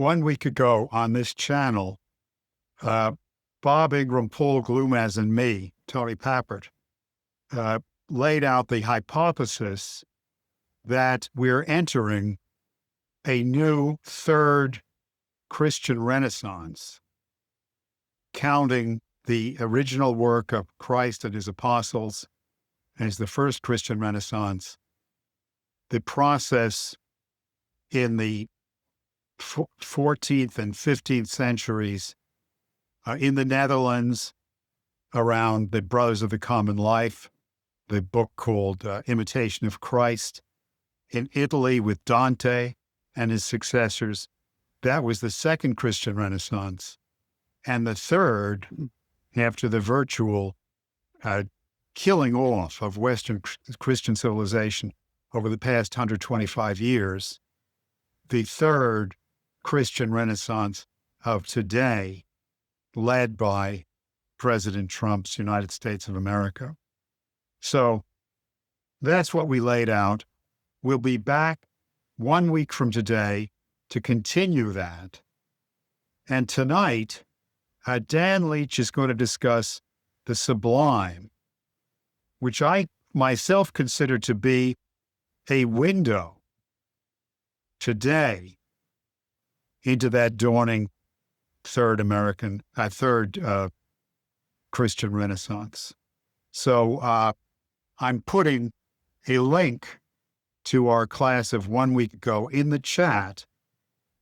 1 week ago on this channel, uh, Bob Ingram, Paul Glumaz, and me, Tony Pappert, laid out the hypothesis that we're entering a new third Christian Renaissance, counting the original work of Christ and his apostles as the first Christian Renaissance, the process in the 14th and 15th centuries in the Netherlands around the Brothers of the Common Life, the book called Imitation of Christ, in Italy with Dante and his successors. That was the second Christian Renaissance. And the third, after the virtual killing off of Western Christian civilization over the past 125 years, the third Christian Renaissance of today, led by President Trump's United States of America. So that's what we laid out. We'll be back 1 week from today to continue that. And tonight, Dan Leach is going to discuss the Sublime, which I myself consider to be a window today into that dawning third Christian Renaissance. So I'm putting a link to our class of 1 week ago in the chat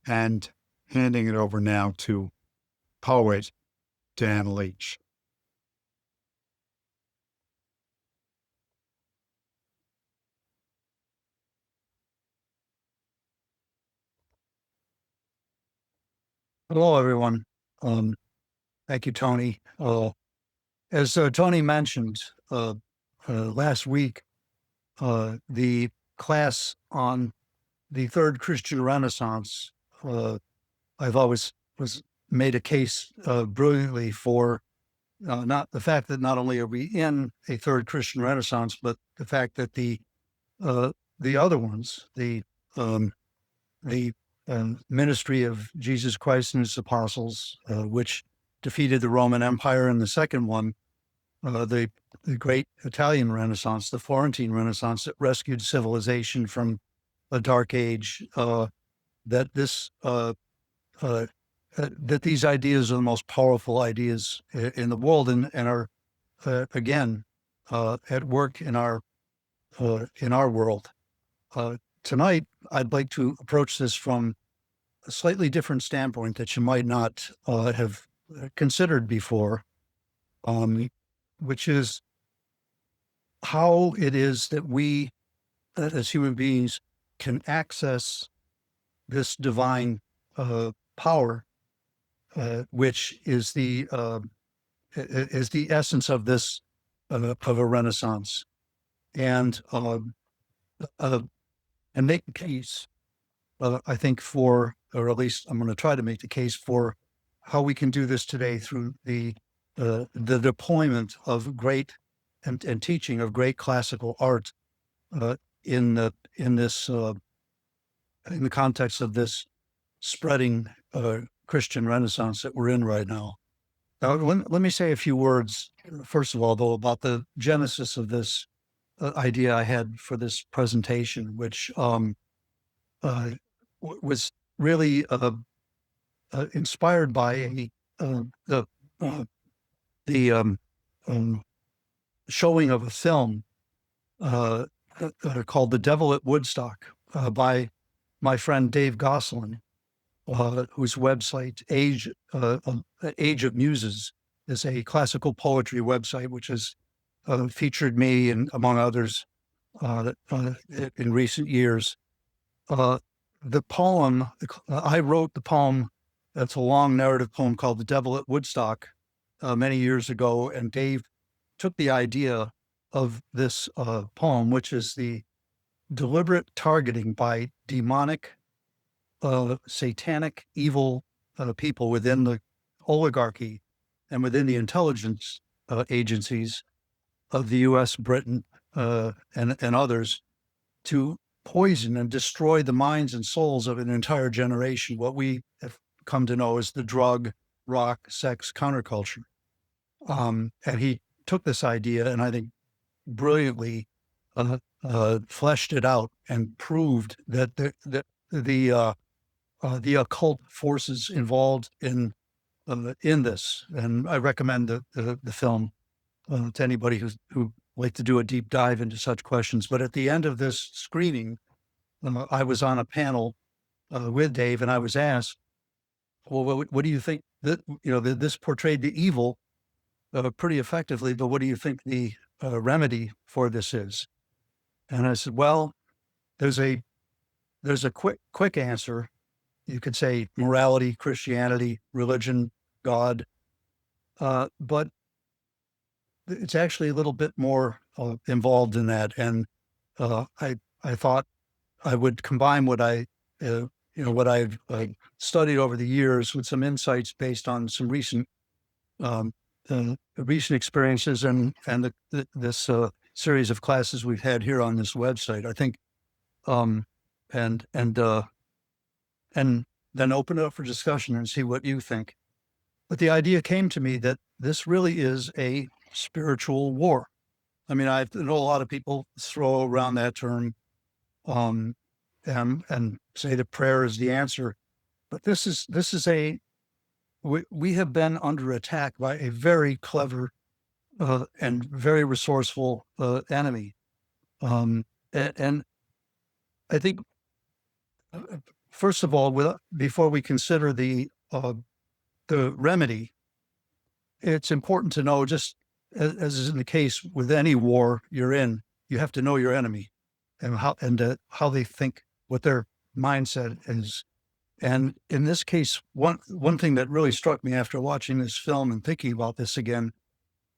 and handing it over now to poet Dan Leach. Hello, everyone. Thank you, Tony. As Tony mentioned last week, the class on the third Christian Renaissance, I've always made a case brilliantly for not the fact that not only are we in a third Christian Renaissance, but the fact that the other ones, the ministry of Jesus Christ and his apostles, which defeated the Roman Empire, and the second one, the great Italian Renaissance, the Florentine Renaissance that rescued civilization from a dark age, that these ideas are the most powerful ideas in the world and are again at work in our world. Tonight, I'd like to approach this from a slightly different standpoint that you might not have considered before, which is how it is that we, as human beings, can access this divine power, which is the essence of this of a Renaissance, and make a case, I think, for, or at least I'm going to try to make the case for how we can do this today through the deployment of great and teaching of great classical art in the context of this spreading Christian Renaissance that we're in right now. Now, let me say a few words, first of all, though, about the genesis of this idea I had for this presentation, which was really inspired by the showing of a film called The Devil at Woodstock by my friend Dave Gosselin, whose website Age of Muses is a classical poetry website which has featured me and among others in recent years. The poem, I wrote the poem. It's a long narrative poem called The Devil at Woodstock many years ago, and Dave took the idea of this poem, which is the deliberate targeting by demonic, satanic, evil people within the oligarchy and within the intelligence agencies of the U.S., Britain, and others, to poison and destroy the minds and souls of an entire generation, what we have come to know as the drug, rock, sex counterculture. And he took this idea and I think brilliantly fleshed it out and proved that the occult forces involved in this. And I recommend the film to anybody who like to do a deep dive into such questions. But at the end of this screening, I was on a panel with Dave, and I was asked, "Well, what do you think that this portrayed the evil pretty effectively? But what do you think the remedy for this is?" And I said, "Well, there's a quick answer. You could say morality, Christianity, religion, God, but it's actually a little bit more involved in that." And I thought I would combine what what I've studied over the years with some insights based on some um, recent experiences and this series of classes we've had here on this website. I think, um, and and then open it up for discussion and see what you think. But the idea came to me that this really is a spiritual war. I mean, I know a lot of people throw around that term and say that prayer is the answer, but this is we have been under attack by a very clever and very resourceful enemy, and I think first of all, before we consider the remedy, it's important to know, just as is in the case with any war you're in, you have to know your enemy and how they think, what their mindset is. And in this case, one thing that really struck me after watching this film and thinking about this again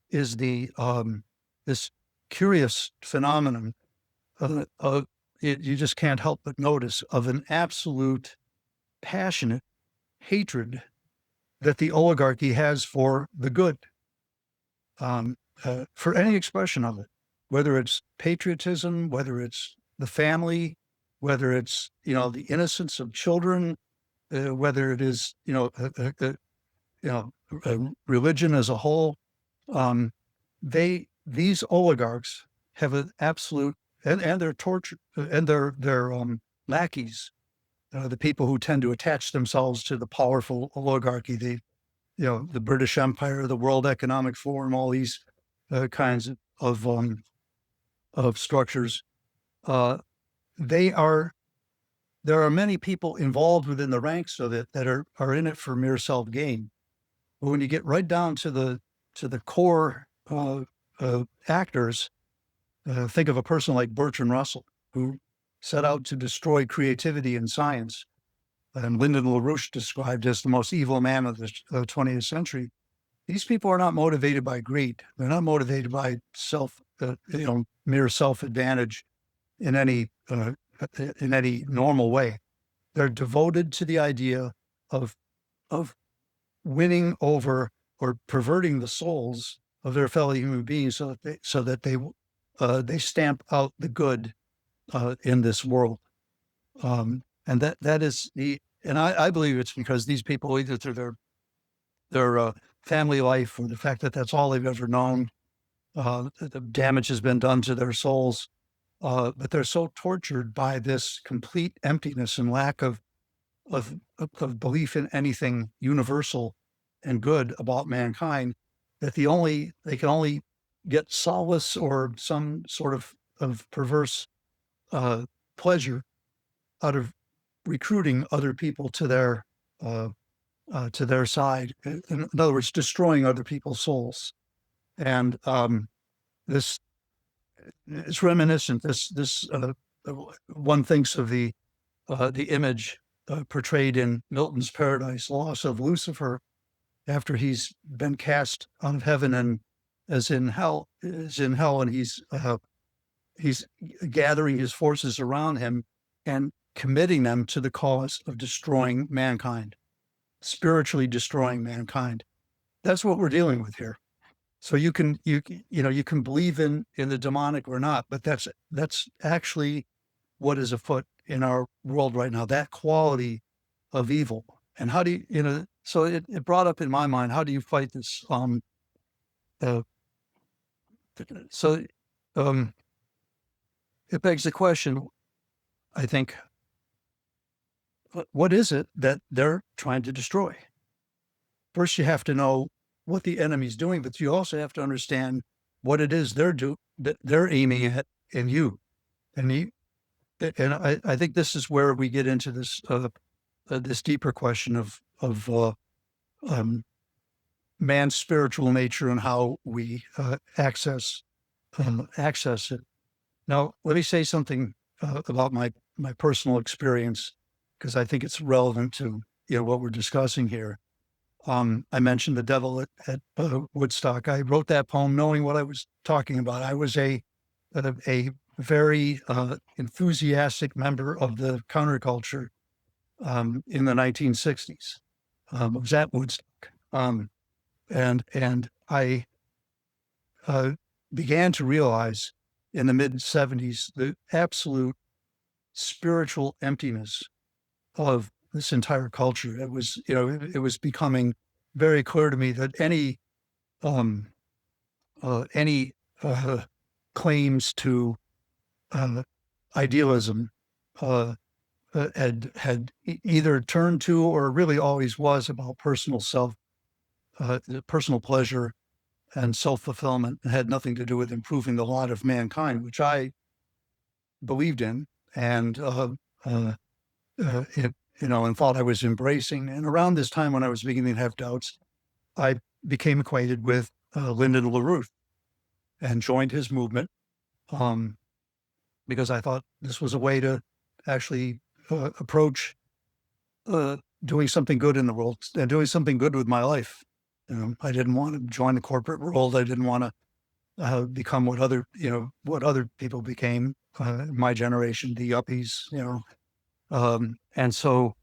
is this curious phenomenon you just can't help but notice, of an absolute passionate hatred that the oligarchy has for the good, for any expression of it, whether it's patriotism, whether it's the family, whether it's the innocence of children, whether it is religion as a whole. These oligarchs have an absolute, and their torture and their lackeys, the people who tend to attach themselves to the powerful oligarchy, the British Empire, the World Economic Forum, all these kinds of structures. There are many people involved within the ranks of it that are in it for mere self gain. But when you get right down to the core actors, think of a person like Bertrand Russell, who set out to destroy creativity in science, and Lyndon LaRouche described as the most evil man of the 20th century. These people are not motivated by greed. They're not motivated by mere self-advantage in any normal way. They're devoted to the idea of winning over or perverting the souls of their fellow human beings, so that they stamp out the good in this world. And that is and I believe it's because these people, either through their family life or the fact that that's all they've ever known, the damage has been done to their souls. But they're so tortured by this complete emptiness and lack of belief in anything universal and good about mankind, that they can only get solace or some sort of perverse pleasure out of recruiting other people to their side. In other words, destroying other people's souls. And this it's reminiscent. This one thinks of the image portrayed in Milton's Paradise Lost of Lucifer after he's been cast out of heaven and is in hell, and he's gathering his forces around him and committing them to the cause of destroying mankind, spiritually destroying mankind. That's what we're dealing with here. So you can believe in the demonic or not, but that's actually what is afoot in our world right now, that quality of evil. And how do you, so it brought up in my mind, how do you fight this? Uh, so it begs the question, I think, what is it that they're trying to destroy? First, you have to know what the enemy's doing, but you also have to understand what it is that they're aiming at in you. And I think this is where we get into this deeper question of man's spiritual nature and how we access it. Now, let me say something about my personal experience, because I think it's relevant to what we're discussing here. I mentioned the devil at Woodstock. I wrote that poem knowing what I was talking about. I was a very enthusiastic member of the counterculture in the 1960s. I was at Woodstock, and I began to realize in the mid 70s the absolute spiritual emptiness of this entire culture. It was, it was becoming very clear to me that any claims to idealism had either turned to, or really always was, about personal pleasure and self-fulfillment. It had nothing to do with improving the lot of mankind, which I believed in, and and thought I was embracing. And around this time, when I was beginning to have doubts, I became acquainted with Lyndon LaRouche and joined his movement, because I thought this was a way to actually approach doing something good in the world and doing something good with my life. I didn't want to join the corporate world. I didn't want to become what other people became, my generation, the yuppies, and so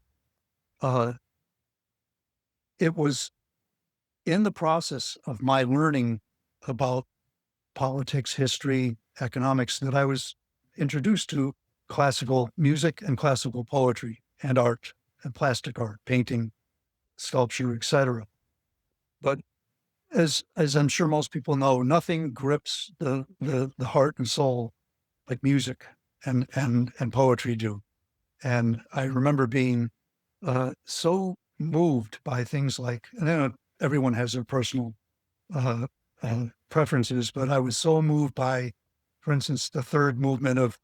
it was in the process of my learning about politics, history, economics, that I was introduced to classical music and classical poetry and art and plastic art, painting, sculpture, etc. But as I'm sure most people know, nothing grips the heart and soul like music and poetry do. And I remember being so moved by things like, and everyone has their personal preferences, but I was so moved by, for instance, the third movement of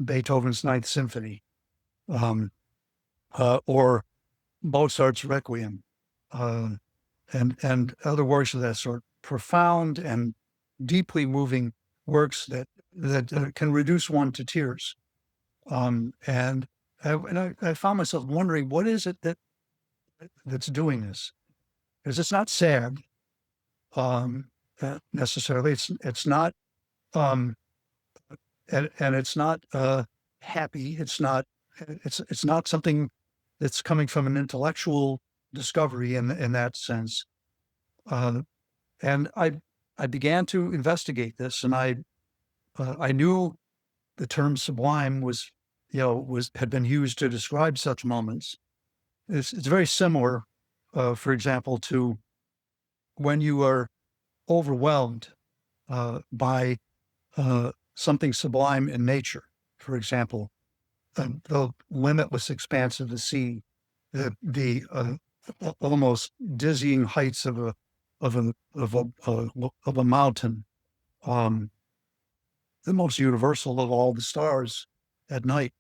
Beethoven's Ninth Symphony, or Mozart's Requiem, and other works of that sort. Profound and deeply moving works that can reduce one to tears. And I found myself wondering, what is it that's doing this? Because it's not sad, necessarily. It's not, and it's not happy. It's not something that's coming from an intellectual discovery in that sense. And I began to investigate this, and I knew the term sublime had been used to describe such moments. It's very similar, for example, to when you are overwhelmed by something sublime in nature. For example, the limitless expanse of the sea, the almost dizzying heights of a mountain, the most universal of all the stars at night,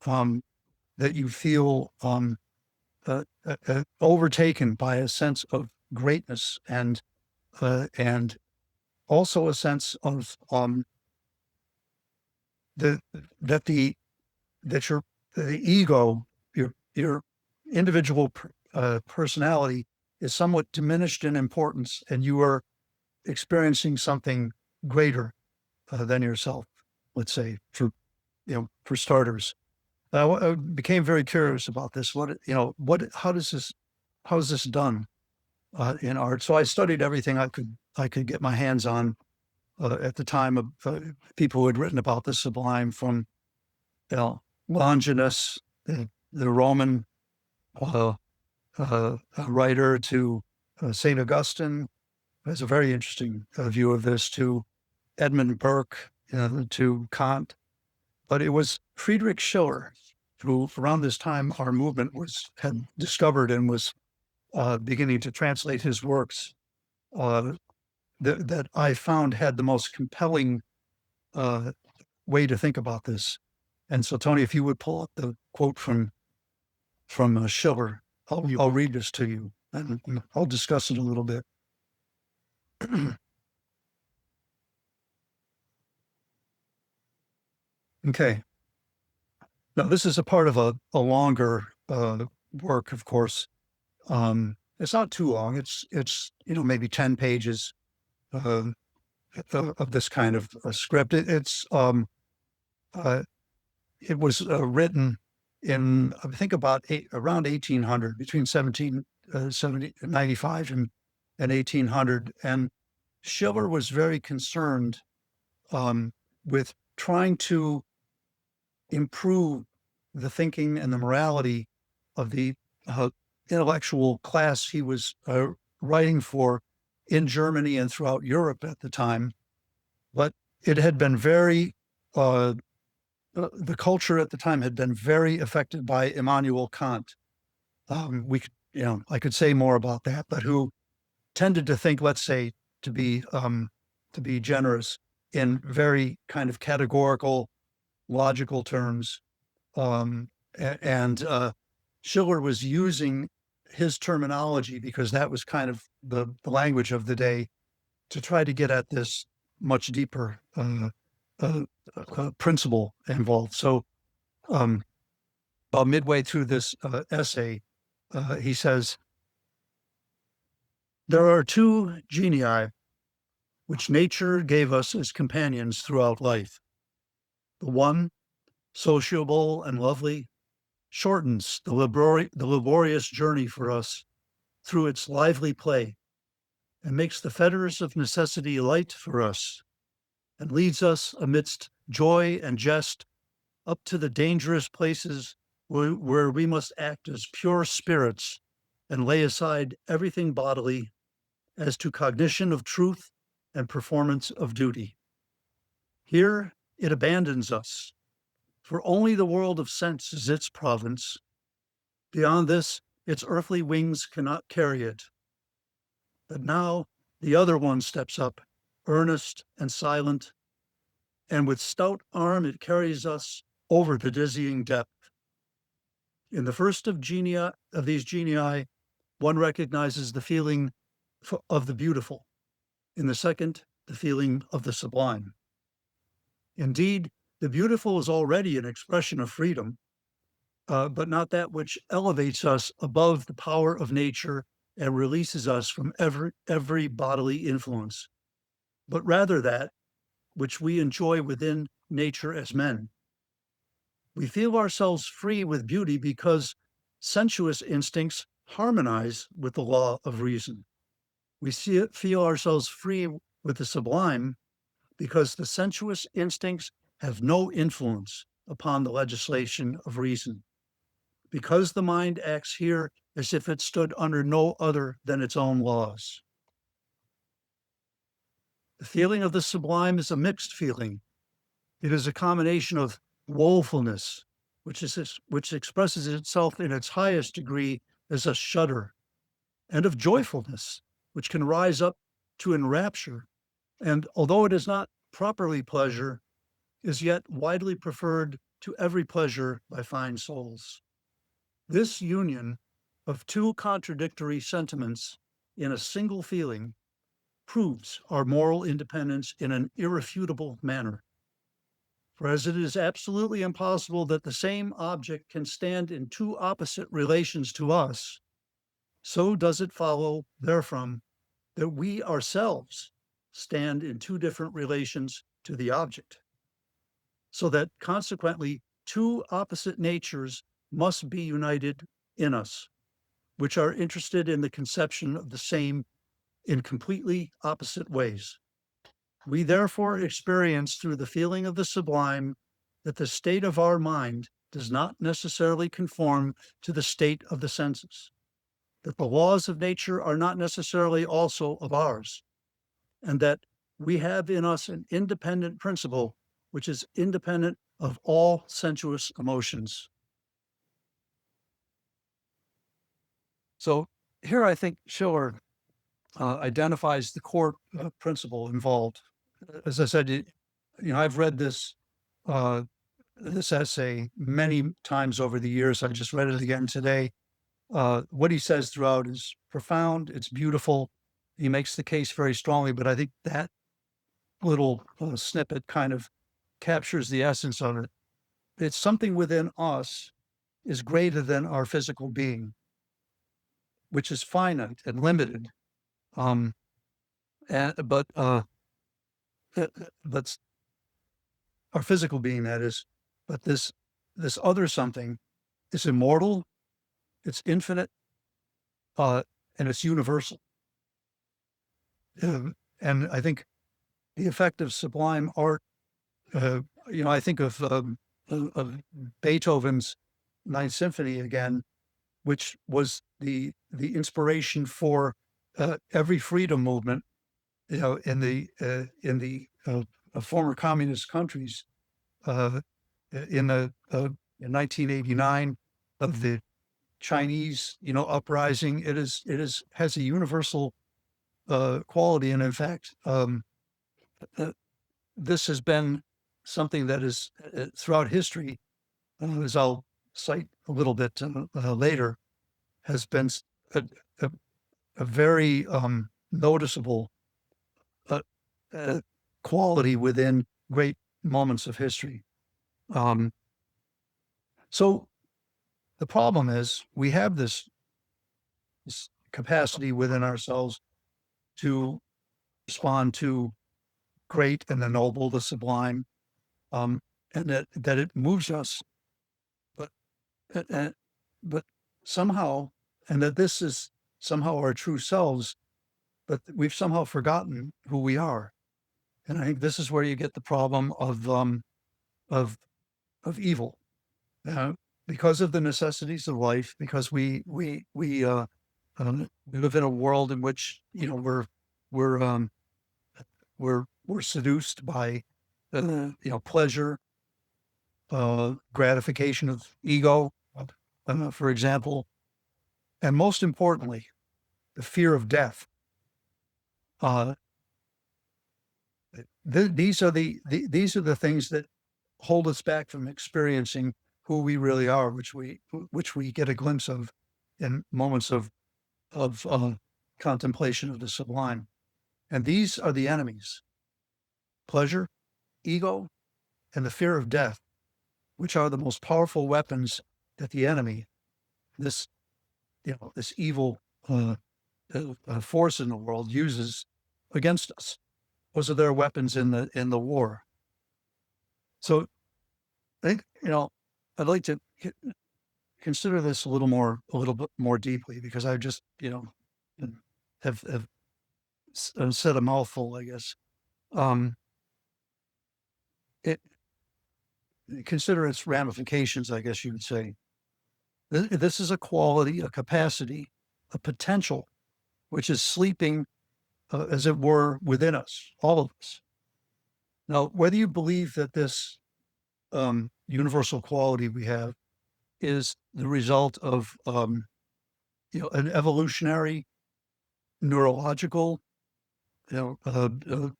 that you feel overtaken by a sense of greatness and also a sense of that the ego, your individual personality, is somewhat diminished in importance, and you are experiencing something greater than yourself. Let's say, for starters. I became very curious about this. How is this done in art? So I studied everything I could get my hands on at the time of people who had written about the sublime, from Longinus, the Roman writer, to St. Augustine has a very interesting view of this, to Edmund Burke, to Kant. But it was Friedrich Schiller who, around this time, our movement had discovered and was beginning to translate his works, that I found had the most compelling way to think about this. And so, Tony, if you would pull up the quote from Schiller, I'll read this to you, and I'll discuss it a little bit. Okay. Now, this is a part of a longer work, of course. It's not too long. It's maybe 10 pages of this kind of script. It was written in, I think, around 1800, between 1795 and 1800. And Schiller was very concerned with trying to improve the thinking and the morality of the intellectual class he was writing for in Germany and throughout Europe at the time. But it had been the culture at the time had been very affected by Immanuel Kant. I could say more about that, but who tended to think, let's say, to be generous, in very kind of categorical, logical terms. Schiller was using his terminology, because that was kind of the language of the day, to try to get at this much deeper principle involved. So about midway through this essay, he says, "There are two genii which nature gave us as companions throughout life. The one, sociable and lovely, shortens the laborious journey for us through its lively play, and makes the fetters of necessity light for us, and leads us amidst joy and jest up to the dangerous places where we must act as pure spirits and lay aside everything bodily, as to cognition of truth and performance of duty. Here it abandons us, for only the world of sense is its province. Beyond this, its earthly wings cannot carry it. But now the other one steps up, earnest and silent, and with stout arm it carries us over the dizzying depth. In the first of these genii, one recognizes the feeling of the beautiful. In the second, the feeling of the sublime. Indeed, the beautiful is already an expression of freedom, but not that which elevates us above the power of nature and releases us from every bodily influence, but rather that which we enjoy within nature as men. We feel ourselves free with beauty because sensuous instincts harmonize with the law of reason. We feel ourselves free with the sublime because the sensuous instincts have no influence upon the legislation of reason, because the mind acts here as if it stood under no other than its own laws. The feeling of the sublime is a mixed feeling. It is a combination of woefulness, which expresses itself in its highest degree as a shudder, and of joyfulness, which can rise up to enrapture, and although it is not properly pleasure, is yet widely preferred to every pleasure by fine souls. This union of two contradictory sentiments in a single feeling proves our moral independence in an irrefutable manner. For as it is absolutely impossible that the same object can stand in two opposite relations to us, so does it follow therefrom that we ourselves stand in two different relations to the object, so that consequently two opposite natures must be united in us, which are interested in the conception of the same in completely opposite ways. We therefore experience through the feeling of the sublime that the state of our mind does not necessarily conform to the state of the senses, that the laws of nature are not necessarily also of ours, and that we have in us an independent principle which is independent of all sensuous emotions. So here I think Schiller identifies the core principle involved. As I said, I've read this essay many times over the years. I just read it again today. What he says throughout is profound. It's beautiful. He makes the case very strongly, but I think that little snippet kind of captures the essence of it. It's something within us is greater than our physical being, which is finite and limited. Um, but that's our physical being, that is. But this other something is immortal, it's infinite, and it's universal. And I think the effect of sublime art, I think of Beethoven's Ninth Symphony again, which was the inspiration for every freedom movement, in the former communist countries, in 1989 of the Chinese, uprising. It has a universal quality, and in fact, this has been something that is throughout history, as I'll cite a little bit later, has been a, a, a very noticeable quality within great moments of history. So the problem is we have this capacity within ourselves to respond to great and the noble, the sublime, and that it moves us, but but somehow, and that this is somehow our true selves, but we've somehow forgotten who we are. And I think this is where you get the problem of evil, because of the necessities of life, because we live in a world in which we're seduced by pleasure, gratification of ego, for example, and most importantly, the fear of death. These are the things that hold us back from experiencing who we really are, which we get a glimpse of in moments of contemplation of the sublime. And these are the enemies: pleasure, ego, and the fear of death, which are the most powerful weapons that the enemy, this evil force in the world, uses against us. Those are their weapons in the war. So I think, I'd like to consider this a little bit more deeply, because I just, have said a mouthful, I guess. Consider its ramifications, I guess you would say. This is a quality, a capacity, a potential, which is sleeping, as it were, within us, all of us. Now, whether you believe that this universal quality we have is the result of an evolutionary neurological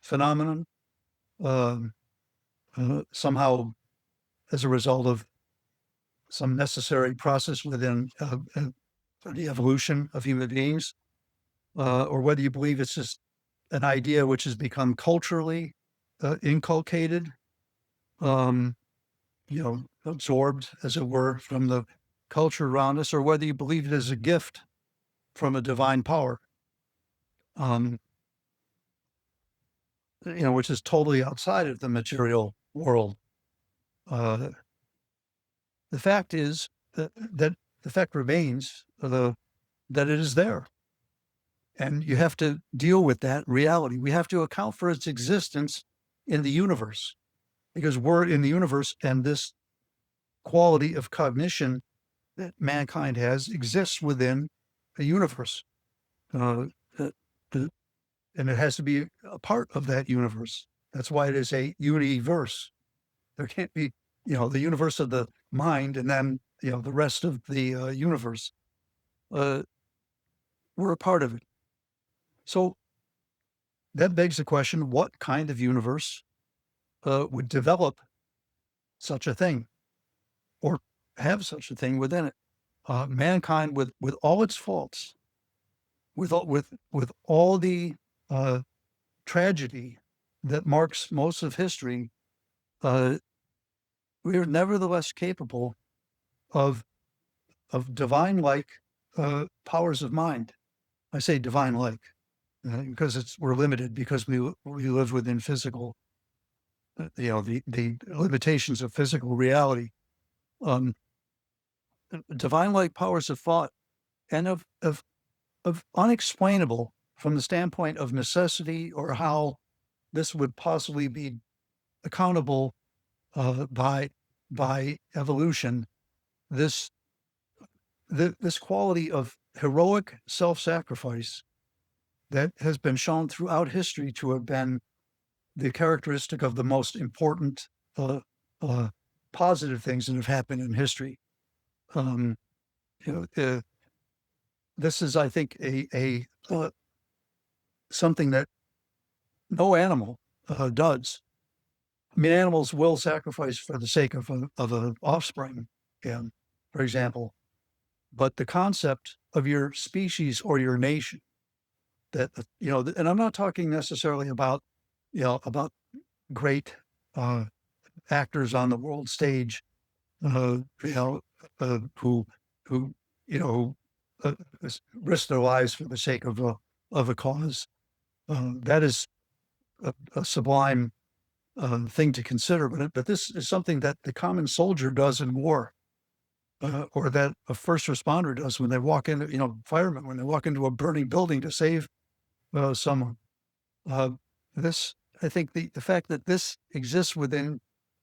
phenomenon, somehow as a result of some necessary process within the evolution of human beings, or whether you believe it's just an idea which has become culturally inculcated, absorbed, as it were, from the culture around us, or whether you believe it is a gift from a divine power, which is totally outside of the material world. The fact is that the fact remains that it is there. And you have to deal with that reality. We have to account for its existence in the universe. because we're in the universe, and this quality of cognition that mankind has exists within a universe. Uh, uh, and it has to be a part of that universe. That's why it is a universe. There can't be, the universe of the mind and then, the rest of the universe. We're a part of it. So that begs the question, what kind of universe would develop such a thing or have such a thing within it? Mankind, with all its faults, with all the tragedy that marks most of history, uh, we are nevertheless capable of divine-like powers of mind. I say divine-like because we're limited, because we live within physical, the limitations of physical reality. Um, Divine-like powers of thought and of unexplainable from the standpoint of necessity, or how this would possibly be accountable by evolution. This this quality of heroic self-sacrifice that has been shown throughout history to have been the characteristic of the most important uh, uh, positive things that have happened in history. Um, this is, I think, a something that no animal does. I mean, animals will sacrifice for the sake of an offspring, for example. But the concept of your species or your nation, that, and I'm not talking necessarily about, about great uh, actors on the world stage, you know, who, you know, uh, risk their lives for the sake of a cause. That is a sublime thing to consider. But this is something that the common soldier does in war, or that a first responder does when they walk in, firemen, when they walk into a burning building to save someone. Uh, this, I think, the fact that this exists within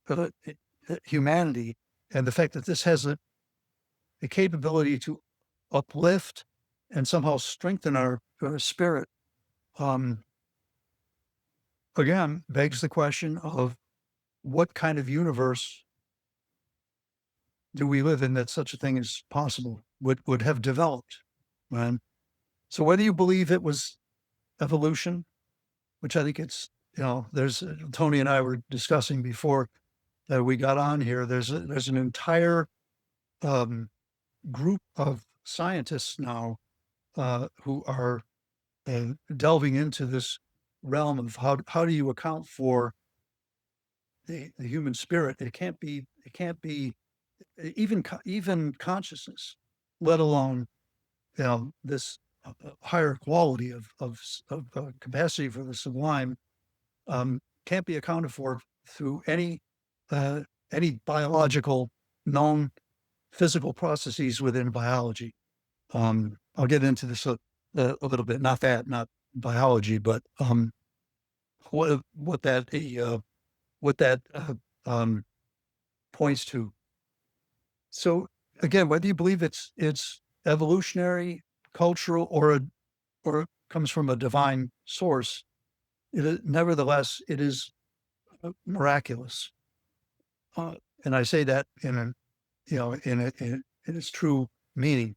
uh, humanity, and the fact that this has a capability to uplift and somehow strengthen our spirit, um, again, begs the question of what kind of universe do we live in that such a thing is possible, would have developed. And so whether you believe it was evolution, which I think it's, there's Tony and I were discussing before we got on here. There's an entire um, group of scientists now who are delving into this realm of how do you account for the human spirit. It can't be even consciousness, let alone this higher quality of capacity for the sublime, can't be accounted for through uh, any biological known physical processes within biology. I'll get into this a little bit. Not biology, but what that what that um, points to. So again, whether you believe it's evolutionary, cultural, or comes from a divine source, nevertheless it is miraculous. And I say that in its true meaning.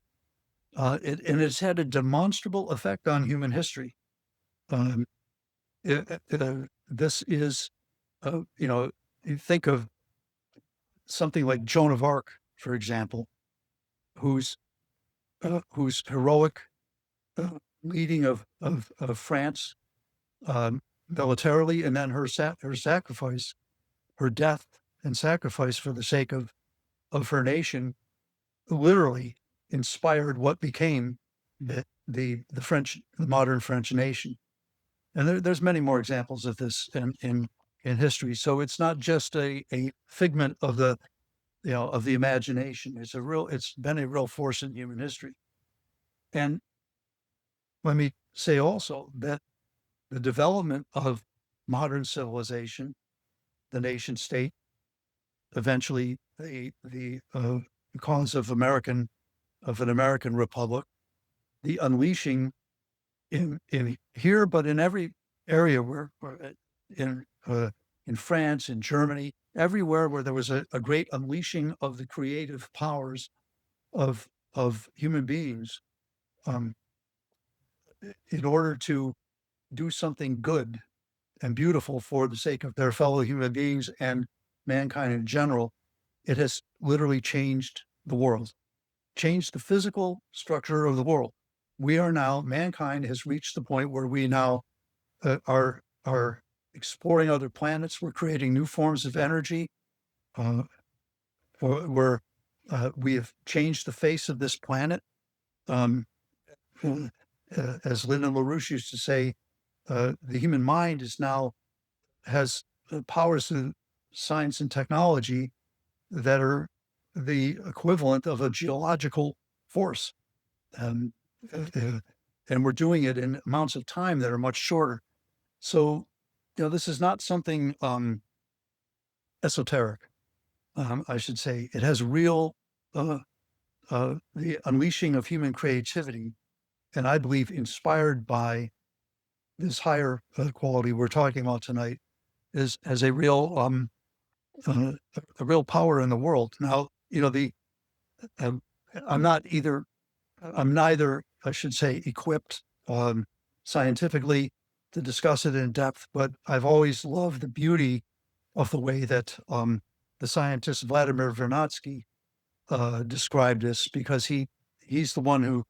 And it's had a demonstrable effect on human history. Um, this is, you think of something like Joan of Arc, for example, whose heroic leading of France militarily, and then her sacrifice, her death and sacrifice for the sake of her nation, literally inspired what became the modern French nation. And there's many more examples of this in history. So it's not just a figment of the imagination. It's been a real force in human history. And let me say also that the development of modern civilization the nation state, eventually the cause of an American republic, the unleashing in here, but in every area in France, in Germany, everywhere where there was a great unleashing of the creative powers of human beings, um, in order to do something good and beautiful for the sake of their fellow human beings and mankind in general. It has literally changed the world, changed the physical structure of the world. We are now, mankind has reached the point where we now are exploring other planets. We're creating new forms of energy. Uh, we have changed the face of this planet. Um, as Lyndon LaRouche used to say, the human mind has powers of science and technology that are the equivalent of a geological force. Um, and we're doing it in amounts of time that are much shorter. So, this is not something esoteric, I should say. It has real, the unleashing of human creativity, and I believe inspired by this higher quality we're talking about tonight, is as uh, a real power in the world. Now, um, I'm not either. I'm neither, I should say, equipped scientifically to discuss it in depth, but I've always loved the beauty of the way that the scientist Vladimir Vernadsky described this, because he's the one who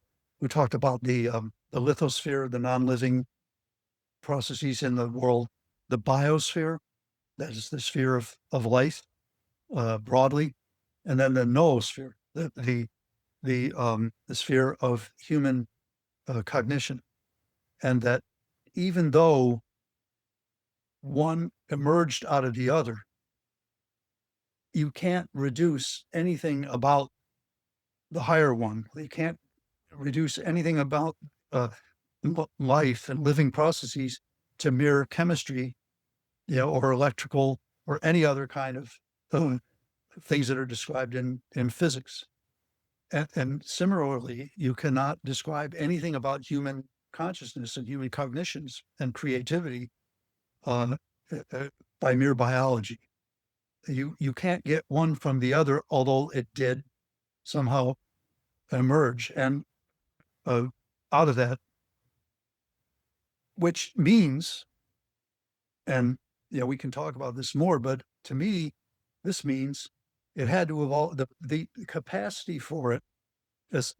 talked about the lithosphere, the non-living processes in the world, the biosphere, that is the sphere of life broadly, and then the noosphere, the sphere of human cognition, and that even though one emerged out of the other, you can't reduce anything about the higher one. You can't reduce anything about uh, life and living processes to mere chemistry, or electrical or any other kind of uh, things that are described in physics. And similarly, you cannot describe anything about human consciousness and human cognitions and creativity uh, by mere biology. You can't get one from the other, although it did somehow emerge and uh, out of that, which means, and we can talk about this more, but to me, this means it had to evolve. The capacity for it, as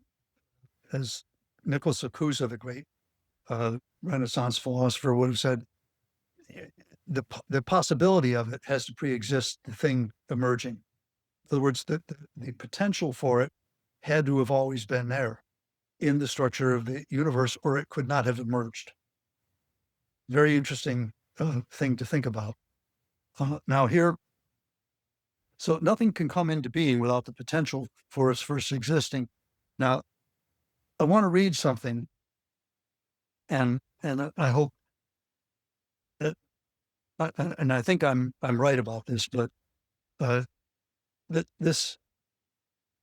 Nicholas Acusa, the great Renaissance philosopher, would have said, the possibility of it has to pre-exist the thing emerging. In other words, the potential for it had to have always been there in the structure of the universe, or it could not have emerged. Very interesting thing to think about. Now here, so nothing can come into being without the potential for its first existing. Now, I want to read something, and I hope that, and I think I'm right about this, but that this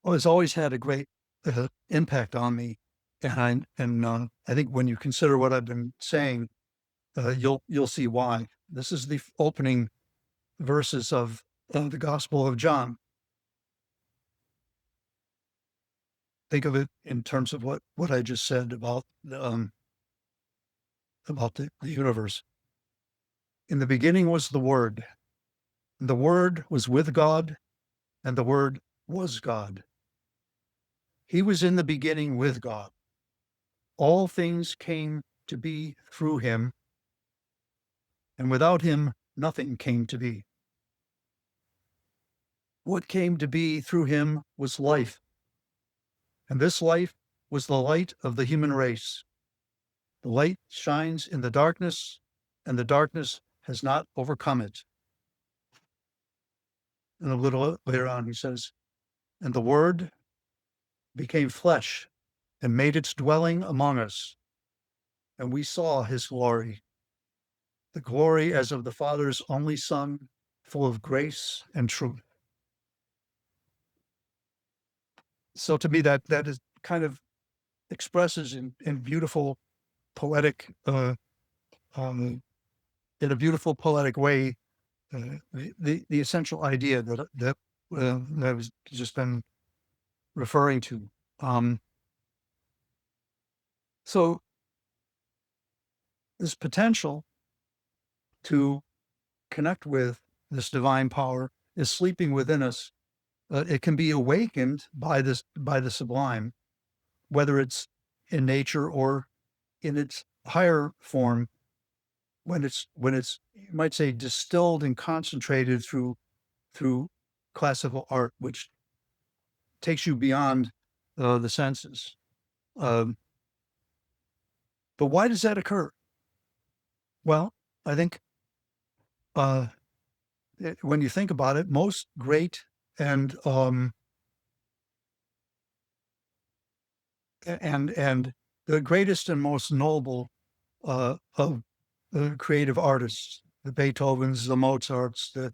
has always had a great impact on me, and I think when you consider what I've been saying, you'll see why. This is the opening verses of the Gospel of John. Think of it in terms of what I just said about the universe. In the beginning was the Word, and the Word was with God, and the Word was God. He was in the beginning with God. All things came to be through him, and without him nothing came to be. What came to be through him was life, and this life was the light of the human race. The light shines in the darkness, and the darkness has not overcome it. And a little later on, he says, and the Word became flesh and made its dwelling among us, and we saw his glory, the glory as of the Father's only Son, full of grace and truth. So to me, that is kind of expresses in beautiful poetic, um, in a beautiful poetic way, the essential idea that I've just been referring to. So this potential to connect with this divine power is sleeping within us. It can be awakened by the sublime, whether it's in nature or in its higher form, when it's you might say distilled and concentrated through classical art, which takes you beyond the senses. Um, but why does that occur? Well, I think uh, when you think about it, most great and and the greatest and most noble of the creative artists, the Beethovens, the Mozarts, the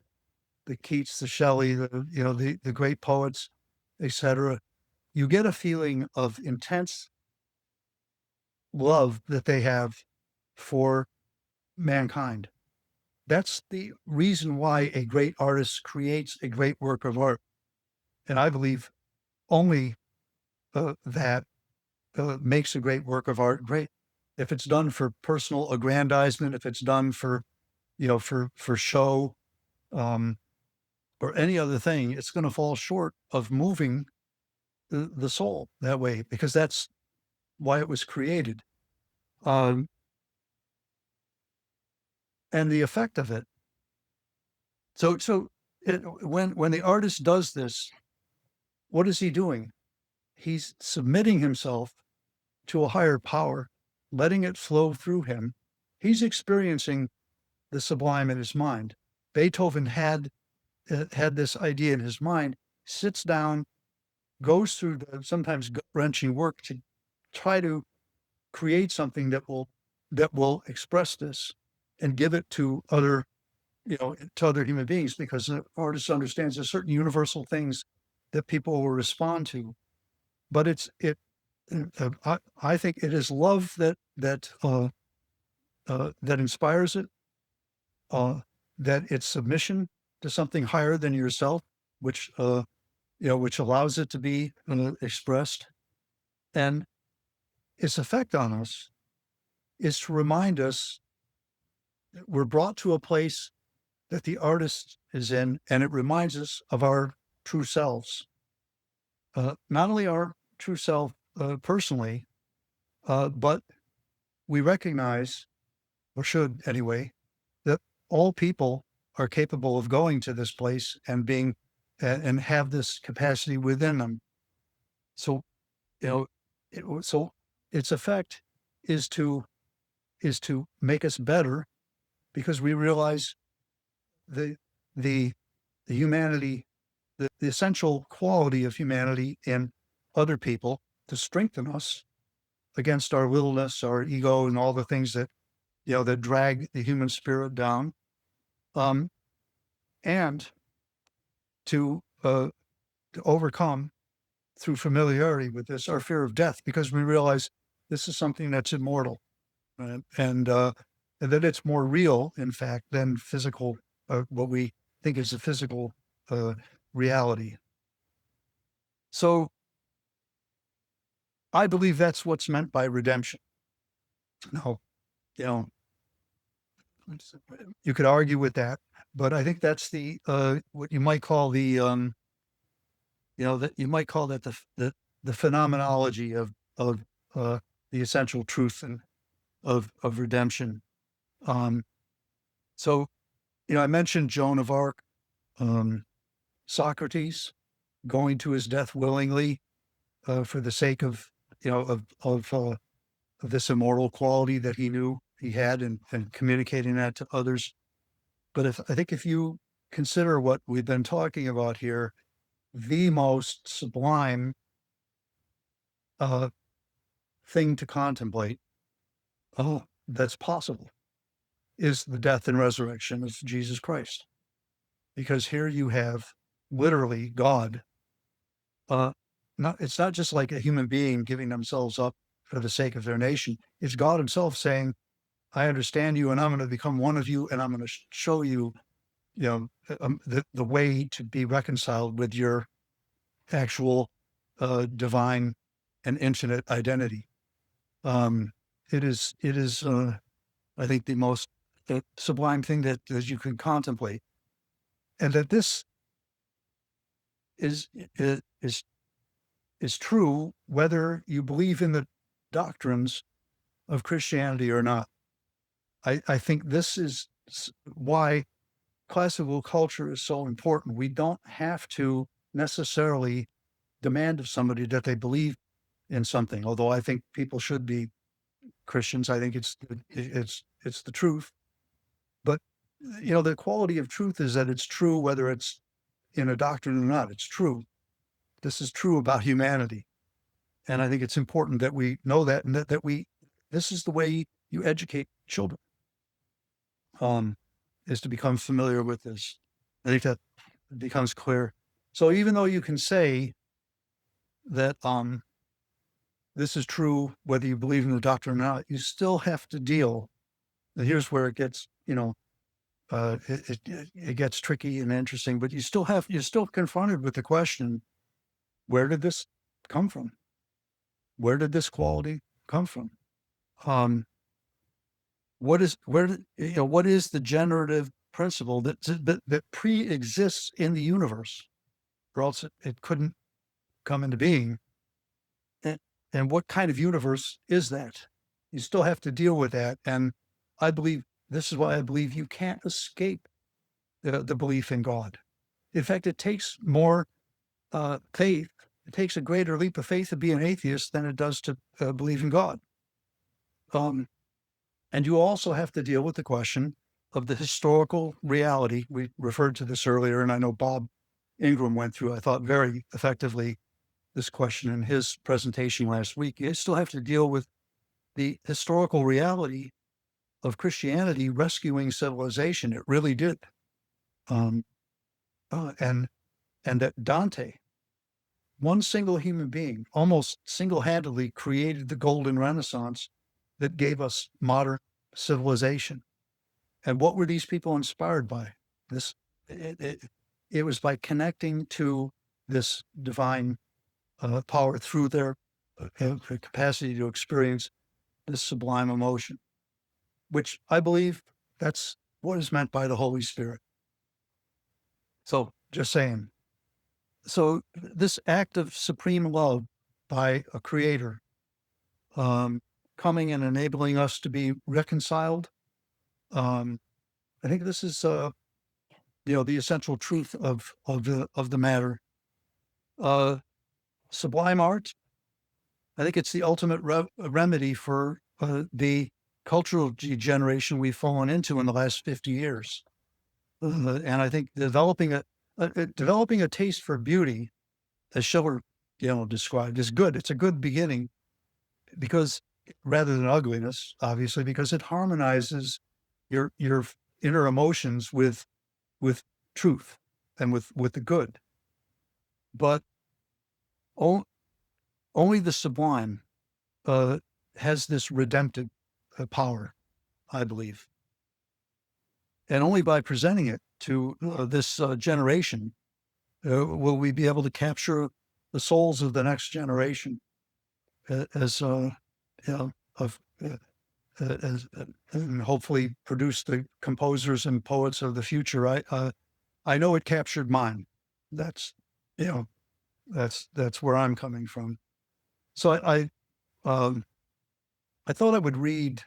Keats, the Shelley, the great poets, etc. You get a feeling of intense love that they have for mankind. That's the reason why a great artist creates a great work of art. And I believe only that makes a great work of art great. If it's done for personal aggrandizement, if it's done for, for show, um, or any other thing, it's going to fall short of moving the soul that way, because that's why it was created. Um, and the effect of it. When the artist does this, what is he doing? He's submitting himself to a higher power, letting it flow through him. He's experiencing the sublime in his mind. Beethoven had this idea in his mind, sits down, goes through the sometimes gut-wrenching work to try to create something that will express this and give it to other to other human beings, because the artist understands there's certain universal things that people will respond to. But I think it is love that inspires it, uh, that it's submission to something higher than yourself, which which allows it to be expressed. And its effect on us is to remind us that we're brought to a place that the artist is in, and it reminds us of our true selves. Not only our true self personally, but we recognize, or should anyway, that all people are capable of going to this place and being and have this capacity within them. So, you know, so its effect is to make us better, because we realize the the the humanity, the essential quality of humanity in other people, to strengthen us against our littleness, our ego, and all the things that that drag the human spirit down, um, and to overcome through familiarity with this our fear of death, because we realize this is something that's immortal, right? And that it's more real, in fact, than physical, what we think is a physical uh, reality. So I believe that's what's meant by redemption. Now, you know, you could argue with that, but I think that's the what you might call the that you might call that the phenomenology of the essential truth and of redemption. Um, so I mentioned Joan of Arc, um, Socrates going to his death willingly for the sake of of this immortal quality that he knew he had, and communicating that to others. But I think if you consider what we've been talking about here, the most sublime uh, thing to contemplate, that's possible, is the death and resurrection of Jesus Christ. because here you have literally God. It's not just like a human being giving themselves up for the sake of their nation. It's God himself saying, I understand you and I'm going to become one of you and I'm going to show you, the way to be reconciled with your actual divine and infinite identity. Um, it is, I think, the most sublime thing that you can contemplate, and that this is is is true whether you believe in the doctrines of Christianity or not. I think this is why classical culture is so important. We don't have to necessarily demand of somebody that they believe in something, although I think people should be Christians. I think it's the truth. But the quality of truth is that it's true whether it's in a doctrine or not. It's true. This is true about humanity. And I think it's important that we know that, and this is the way you educate children, is to become familiar with this. I think that becomes clear. So even though you can say that this is true whether you believe in the doctrine or not, you still have to deal. And here's where it gets, it gets tricky and interesting. But you're still confronted with the question: where did this come from? Where did this quality come from? What is the generative principle that pre-exists in the universe, or else it couldn't come into being? And what kind of universe is that? You still have to deal with that. And I believe this is why I believe you can't escape the belief in God. In fact, it takes more faith. It takes a greater leap of faith to be an atheist than it does to believe in God. And you also have to deal with the question of the historical reality. We referred to this earlier, and I know Bob Ingram went through, I thought, very effectively this question in his presentation last week. You still have to deal with the historical reality of Christianity rescuing civilization. It really did. And that Dante, one single human being, almost single-handedly created the golden renaissance that gave us modern civilization. And what were these people inspired by? It was by connecting to this divine power through their capacity to experience this sublime emotion, which I believe that's what is meant by the Holy Spirit. So just saying. So this act of supreme love by a creator, coming and enabling us to be reconciled. I think this is, the essential truth of the matter. Sublime art, I think it's the ultimate remedy for the cultural degeneration we've fallen into in the last 50 years. And I think developing a taste for beauty, as Shelley, described, is good. It's a good beginning, because rather than ugliness, obviously, because it harmonizes your inner emotions with truth and with the good. But only the sublime has this redemptive power, I believe. And only by presenting it to this generation will we be able to capture the souls of the next generation as and hopefully produce the composers and poets of the future. I know it captured mine. That's where I'm coming from. So I thought I would read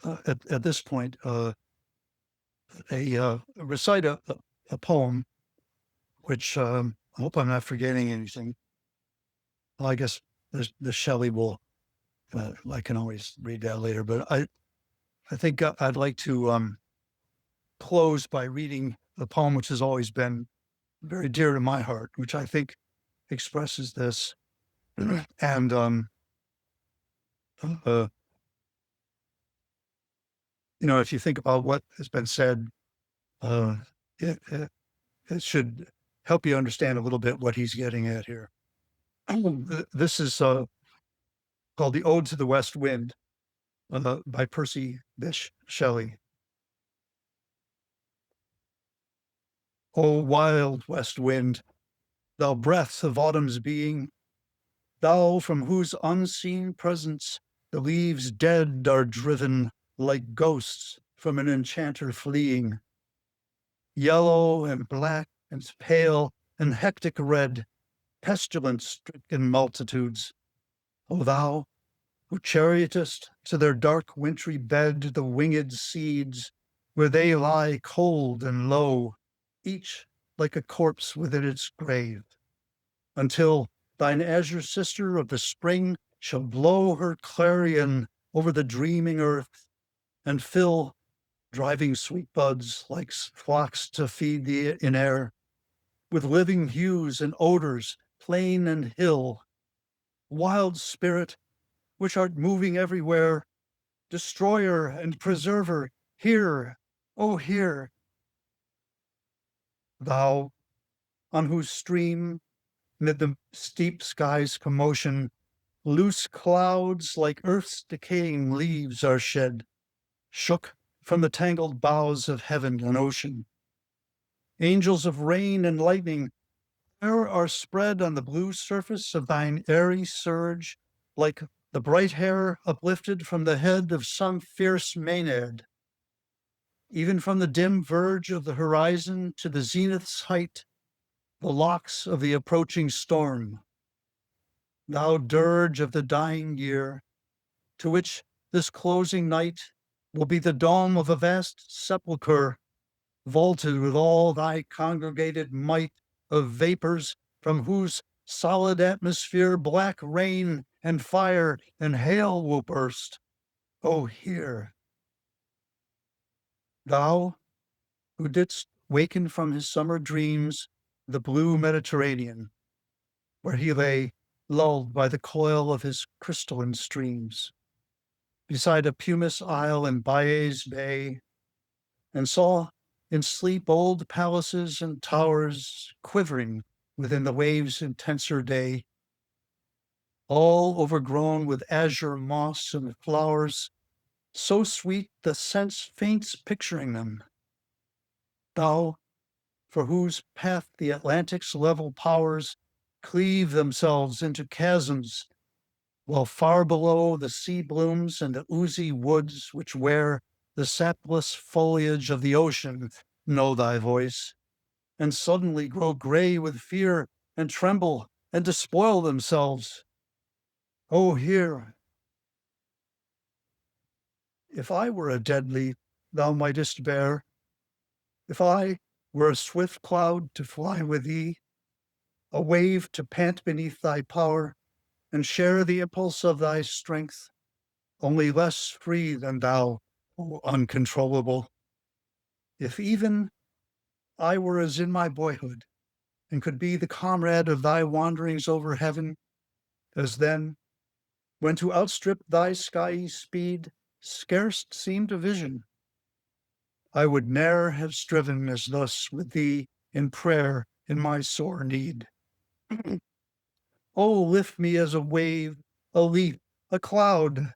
at this point recite a poem, which I hope I'm not forgetting anything. Well, I guess the Shelley will. I can always read that later, but I think I'd like to close by reading a poem which has always been very dear to my heart, which I think expresses this. And if you think about what has been said Uh, it should help you understand a little bit what he's getting at here. This is called The Ode to the West Wind by Percy Bysshe Shelley. O wild west wind, thou breath of autumn's being, thou from whose unseen presence the leaves dead are driven like ghosts from an enchanter fleeing. Yellow and black and pale and hectic red, pestilence-stricken multitudes, O thou who chariotest to their dark wintry bed the winged seeds, where they lie cold and low, each like a corpse within its grave, until thine azure sister of the spring shall blow her clarion over the dreaming earth, and fill driving sweet buds like flocks to feed thee in air, with living hues and odors, plain and hill. Wild spirit, which art moving everywhere, destroyer and preserver, hear, oh hear. Thou, on whose stream, mid the steep sky's commotion, loose clouds like earth's decaying leaves are shed, shook from the tangled boughs of heaven and ocean. Angels of rain and lightning there are spread on the blue surface of thine airy surge, like the bright hair uplifted from the head of some fierce Maenad. Even from the dim verge of the horizon to the zenith's height, the locks of the approaching storm. Thou dirge of the dying year, to which this closing night will be the dome of a vast sepulchre, vaulted with all thy congregated might of vapors from whose solid atmosphere black rain and fire and hail will burst. Oh, hear, thou who didst waken from his summer dreams the blue Mediterranean, where he lay lulled by the coil of his crystalline streams, beside a pumice isle in Baiae's Bay, and saw in sleep old palaces and towers quivering within the waves' intenser day, all overgrown with azure moss and flowers, so sweet the sense faints picturing them. Thou, for whose path the Atlantic's level powers cleave themselves into chasms, while far below the sea blooms and the oozy woods which wear the sapless foliage of the ocean know thy voice, and suddenly grow gray with fear and tremble and despoil themselves. Oh, hear, if I were a dead leaf thou mightest bear, if I were a swift cloud to fly with thee, a wave to pant beneath thy power and share the impulse of thy strength, only less free than thou, O uncontrollable. If even I were as in my boyhood, and could be the comrade of thy wanderings over heaven, as then, when to outstrip thy skyey speed scarce seemed a vision, I would ne'er have striven as thus with thee in prayer in my sore need. Oh, lift me as a wave, a leaf, a cloud.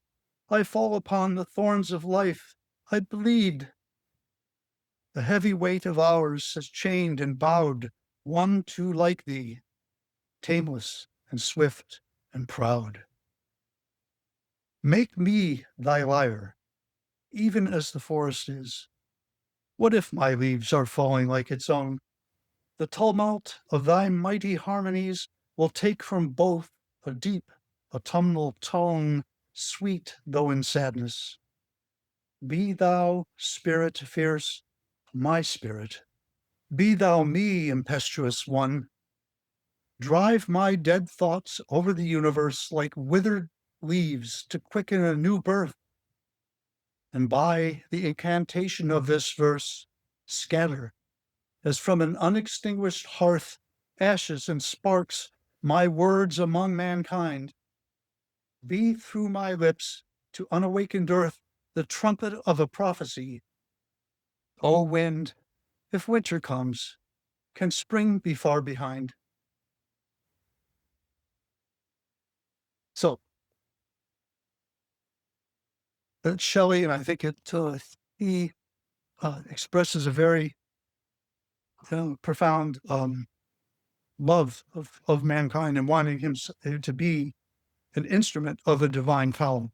I fall upon the thorns of life. I bleed. The heavy weight of hours has chained and bowed one too like thee, tameless and swift and proud. Make me thy lyre, even as the forest is. What if my leaves are falling like its own? The tumult of thy mighty harmonies will take from both a deep, autumnal tone, sweet though in sadness. Be thou, spirit fierce, my spirit. Be thou me, impetuous one. Drive my dead thoughts over the universe like withered leaves to quicken a new birth. And by the incantation of this verse, scatter, as from an unextinguished hearth, ashes and sparks, my words among mankind. Be through my lips to unawakened earth the trumpet of a prophecy. O wind, if winter comes, can spring be far behind? So, Shelley, and I think he expresses a very profound love of mankind and wanting him to be an instrument of a divine power.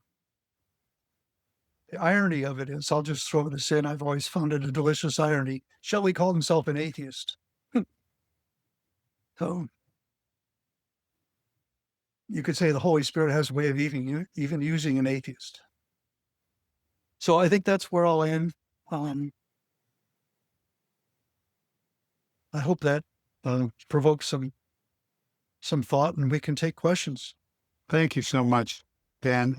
The irony of it is, I'll just throw this in, I've always found it a delicious irony. Shelley called himself an atheist. So you could say the Holy Spirit has a way of even using an atheist. So I think that's where I'll end. I hope that provokes some thought, and we can take questions. Thank you so much, Dan.